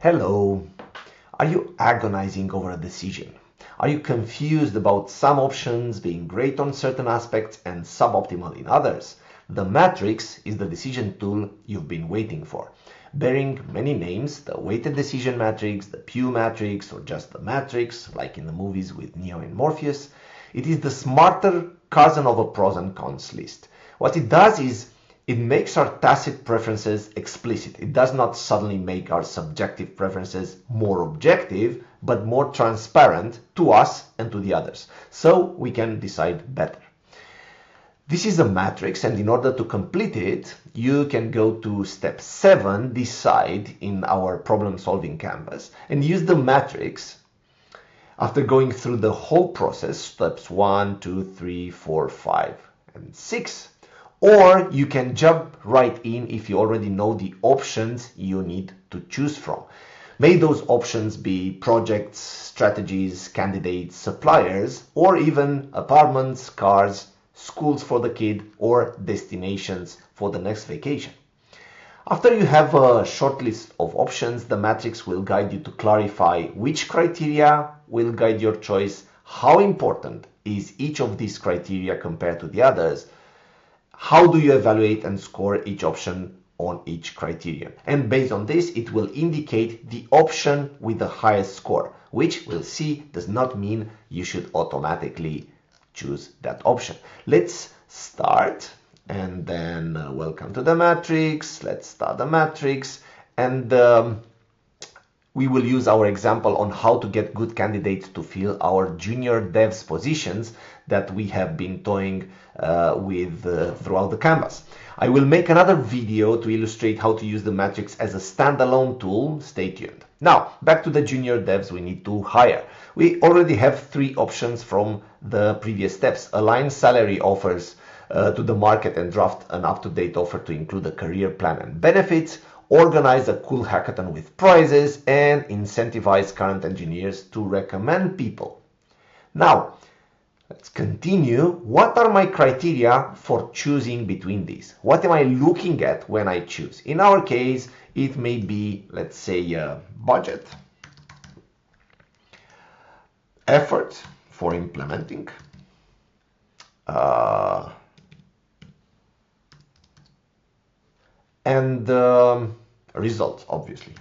Hello. Are you agonizing over a decision? Are you confused about some options being great on certain aspects and suboptimal in others? The matrix is the decision tool you've been waiting for. Bearing many names, the weighted decision matrix, the Pew matrix, or just the matrix, like in the movies with Neo and Morpheus, it is the smarter cousin of a pros and cons list. What it does is it makes our tacit preferences explicit. It does not suddenly make our subjective preferences more objective, but more transparent to us and to the others, so we can decide better. This is a matrix, and in order to complete it, you can go to step 7, decide, in our problem-solving canvas, and use the matrix after going through the whole process, steps 1, 2, 3, 4, 5, and 6. Or you can jump right in if you already know the options you need to choose from. May those options be projects, strategies, candidates, suppliers, or even apartments, cars, schools for the kid, or destinations for the next vacation. After you have a short list of options, the matrix will guide you to clarify which criteria will guide your choice, how important is each of these criteria compared to the others, how do you evaluate and score each option on each criterion. And based on this, it will indicate the option with the highest score, which we'll see does not mean you should automatically choose that option. Let's start, and then welcome to the matrix. Let's start the matrix, and we will use our example on how to get good candidates to fill our junior devs positions that we have been toying with throughout the canvas. I will make another video to illustrate how to use the matrix as a standalone tool. Stay tuned. Now, back to the junior devs we need to hire. We already have 3 options from the previous steps. Align salary offers to the market and draft an up-to-date offer to include a career plan and benefits. Organize a cool hackathon with prizes, and incentivize current engineers to recommend people. Now, let's continue. What are my criteria for choosing between these? What am I looking at when I choose? In our case, it may be, let's say, budget, effort for implementing, and results, obviously.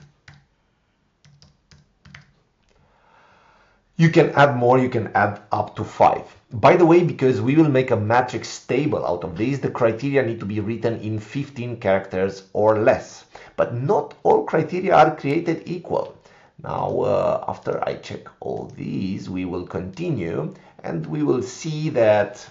You can add more, you can add up to 5. By the way, because we will make a matrix table out of these, the criteria need to be written in 15 characters or less. But not all criteria are created equal. Now, after I check all these, we will continue, and we will see that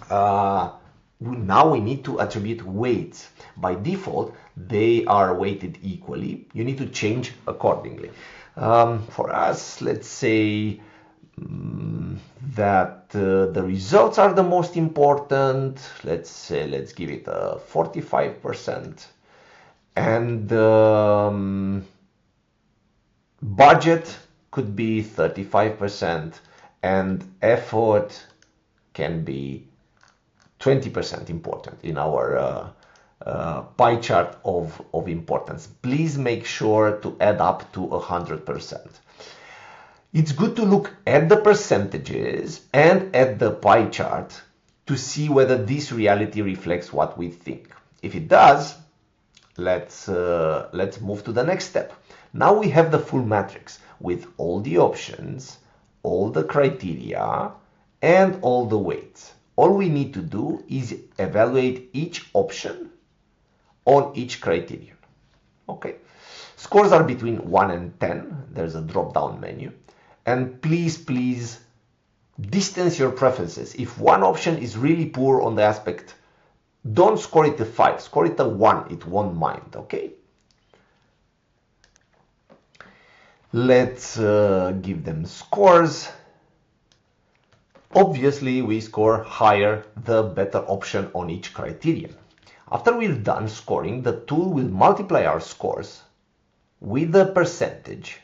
now we need to attribute weights. By default, they are weighted equally. You need to change accordingly. For us, let's say that the results are the most important. Let's give it a 45%, and budget could be 35%, and effort can be 20% important in our pie chart of importance. Please make sure to add up to 100%. It's good to look at the percentages and at the pie chart to see whether this reality reflects what we think. If it does, let's move to the next step. Now we have the full matrix with all the options, all the criteria, and all the weights. All we need to do is evaluate each option on each criterion. Okay, scores are between 1 and 10. There's a drop-down menu, and please distance your preferences. If one option is really poor on the aspect, don't score it a 5, score it a 1. It won't mind. Okay, let's give them scores. Obviously, we score higher the better option on each criterion. After we're done scoring, the tool will multiply our scores with the percentage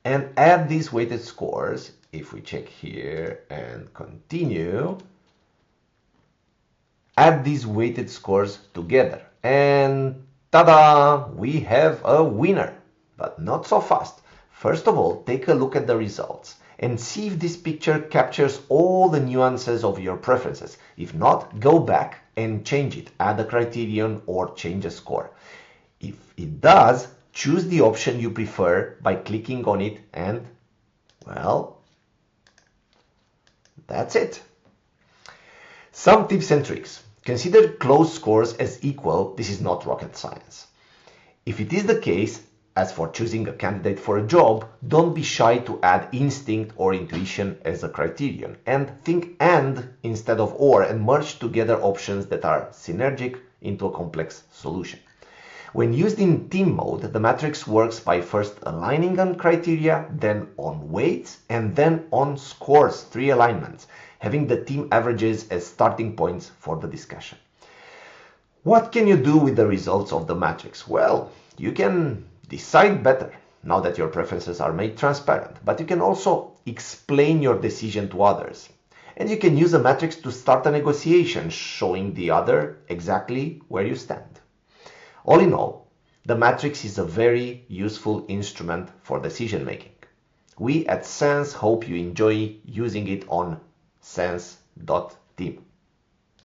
and add these weighted scores. If we check here and continue, add these weighted scores together, and ta-da! We have a winner. but not so fast. First of all, take a look at the results and see if this picture captures all the nuances of your preferences. If not, go back and change it, add a criterion or change a score. If it does, choose the option you prefer by clicking on it and, well, that's it. Some tips and tricks. Consider close scores as equal. This is not rocket science. If it is the case, as for choosing a candidate for a job, don't be shy to add instinct or intuition as a criterion, and think and instead of or, and merge together options that are synergic into a complex solution. When used in team mode, the matrix works by first aligning on criteria, then on weights, and then on scores, 3 alignments, having the team averages as starting points for the discussion. What can you do with the results of the matrix? Well, you can decide better now that your preferences are made transparent, but you can also explain your decision to others. And you can use a matrix to start a negotiation, showing the other exactly where you stand. All in all, the matrix is a very useful instrument for decision making. We at Sens hope you enjoy using it on sens.team.